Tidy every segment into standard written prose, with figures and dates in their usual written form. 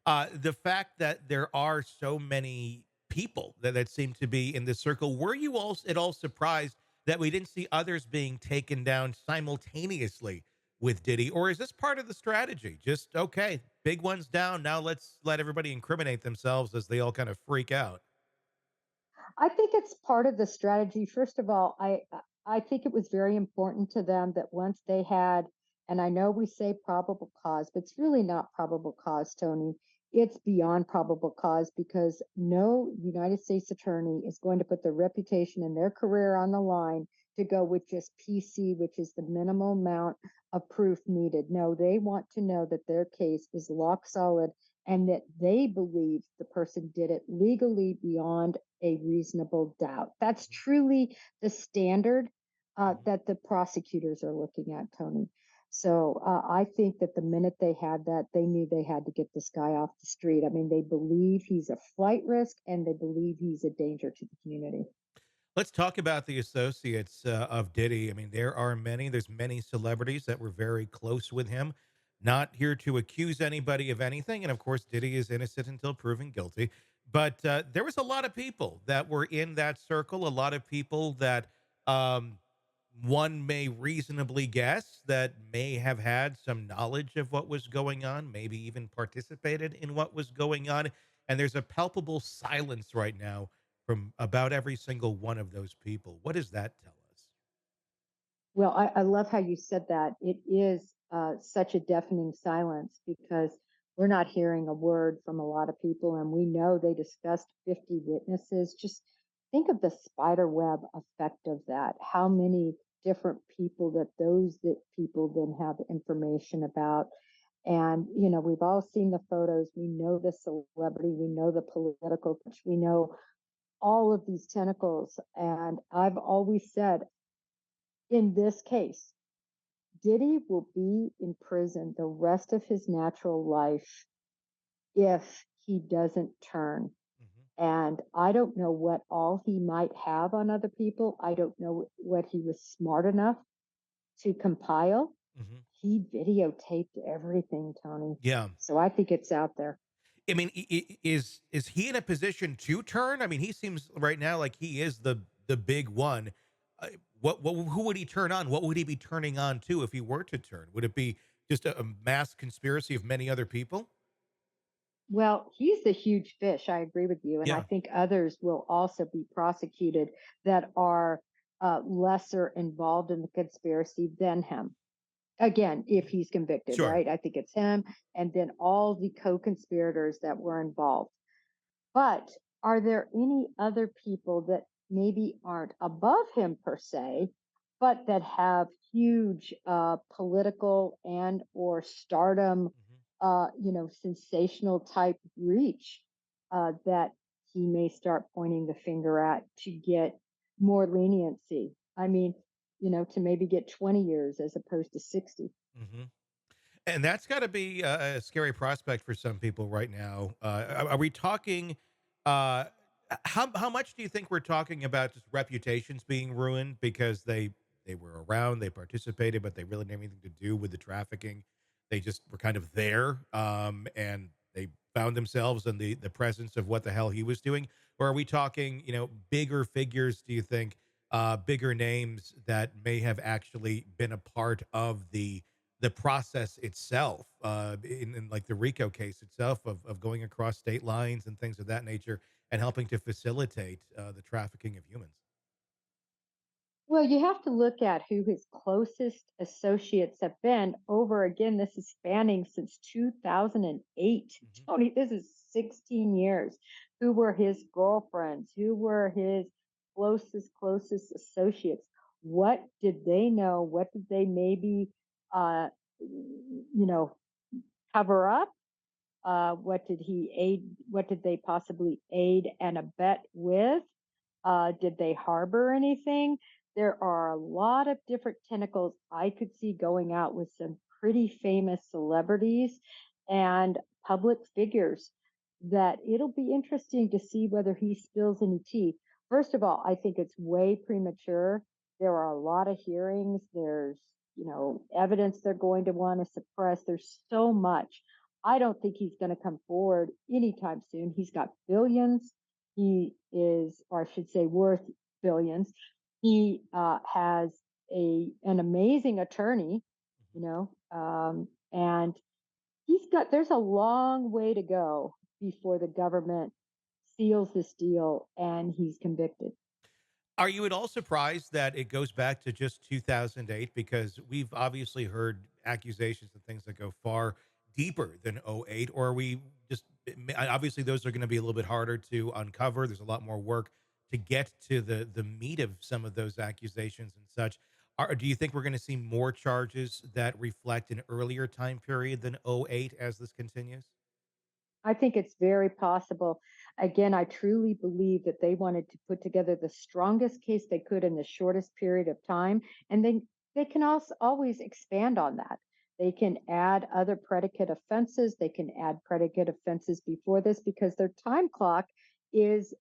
The fact that there are so many people that seem to be in this circle, were you all at all surprised that we didn't see others being taken down simultaneously with Diddy? Or is this part of the strategy? Just, okay, big one's down. Now let's let everybody incriminate themselves as they all kind of freak out. I think it's part of the strategy. First of all, I think it was very important to them that once they had, and I know we say probable cause, but it's really not probable cause, Tony. It's beyond probable cause because no United States attorney is going to put their reputation and their career on the line to go with just PC, which is the minimal amount of proof needed. No, they want to know that their case is lock solid and that they believe the person did it legally beyond a reasonable doubt. That's truly the standard Mhm. that the prosecutors are looking at, Tony. So I think that the minute they had that, they knew they had to get this guy off the street. I mean, they believe he's a flight risk and they believe he's a danger to the community. Let's talk about the associates of Diddy. I mean, there are many. There's many celebrities that were very close with him. Not here to accuse anybody of anything, and of course, Diddy is innocent until proven guilty. But there was a lot of people that were in that circle. A lot of people that um, one may reasonably guess that may have had some knowledge of what was going on, maybe even participated in what was going on. And there's a palpable silence right now from about every single one of those people. What does that tell us? Well, I love how you said that. It is such a deafening silence because we're not hearing a word from a lot of people, and we know they discussed 50 witnesses. Just think of the spider web effect of that. How many different people that people then have information about. And, we've all seen the photos. We know the celebrity. We know the political. We know all of these tentacles. And I've always said, in this case, Diddy will be in prison the rest of his natural life if he doesn't turn. Mhm, And I don't know what all he might have on other people. I don't know what he was smart enough to compile. mhm. He videotaped everything, Tony. Yeah. So I think it's out there. I mean, is he in a position to turn? I mean, he seems right now like he is the big one. What who would he turn on? What would he be turning on to if he were to turn? Would it be just a mass conspiracy of many other people? Well, he's the huge fish. I agree with you. And I Yeah, think others will also be prosecuted that are lesser involved in the conspiracy than him. Again, if he's convicted, sure. right? I think it's him and then all the co conspirators that were involved. But are there any other people that maybe aren't above him per se, but that have huge political and or stardom, Mhm. sensational type reach that he may start pointing the finger at to get more leniency? I mean, to maybe get 20 years as opposed to 60. Mhm. And that's got to be a scary prospect for some people right now. Are we talking? Uh, how much do you think we're talking about just reputations being ruined because they were around, they participated, but they really didn't have anything to do with the trafficking. They just were kind of there, and they found themselves in the presence of what the hell he was doing. Or are we talking, bigger figures? Do you think, bigger names that may have actually been a part of the process itself, in like the RICO case itself of going across state lines and things of that nature and helping to facilitate the trafficking of humans. Well, you have to look at who his closest associates have been over again. This is spanning since 2008. Mhm. Tony, this is 16 years. Who were his girlfriends? Who were his closest associates? What did they know? What did they maybe, cover up? What did he aid? What did they possibly aid and abet with? Did they harbor anything? There are a lot of different tentacles I could see going out with some pretty famous celebrities and public figures that it'll be interesting to see whether he spills any tea. First of all, I think it's way premature. There are a lot of hearings. There's, evidence they're going to want to suppress. There's so much. I don't think he's going to come forward anytime soon. He's got billions. He is, or I should say, worth billions. He has an amazing attorney, and there's a long way to go before the government seals this deal and he's convicted. Are you at all surprised that it goes back to just 2008? Because we've obviously heard accusations and things that go far deeper than '08. Or are we just obviously those are going to be a little bit harder to uncover? There's a lot more work to get to the meat of some of those accusations and such. Do you think we're going to see more charges that reflect an earlier time period than '08 as this continues? I think it's very possible. Again, I truly believe that they wanted to put together the strongest case they could in the shortest period of time, and they can also always expand on that. They can add other predicate offenses. They can add predicate offenses before this because their time clock is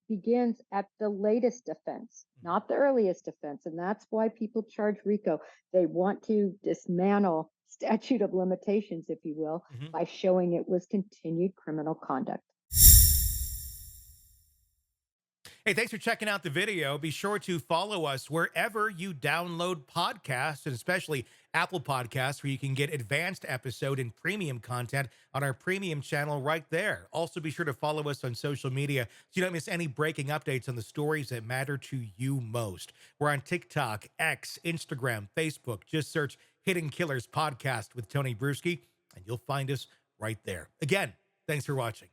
begins at the latest offense, Mhm. not the earliest offense. And that's why people charge RICO. They want to dismantle statute of limitations, if you will, Mhm. by showing it was continued criminal conduct. Hey, thanks for checking out the video. Be sure to follow us wherever you download podcasts, and especially Apple Podcasts, where you can get advanced episode and premium content on our premium channel right there. Also, be sure to follow us on social media so you don't miss any breaking updates on the stories that matter to you most. We're on TikTok, X, Instagram, Facebook. Just search Hidden Killers Podcast with Tony Brueski, and you'll find us right there. Again, thanks for watching.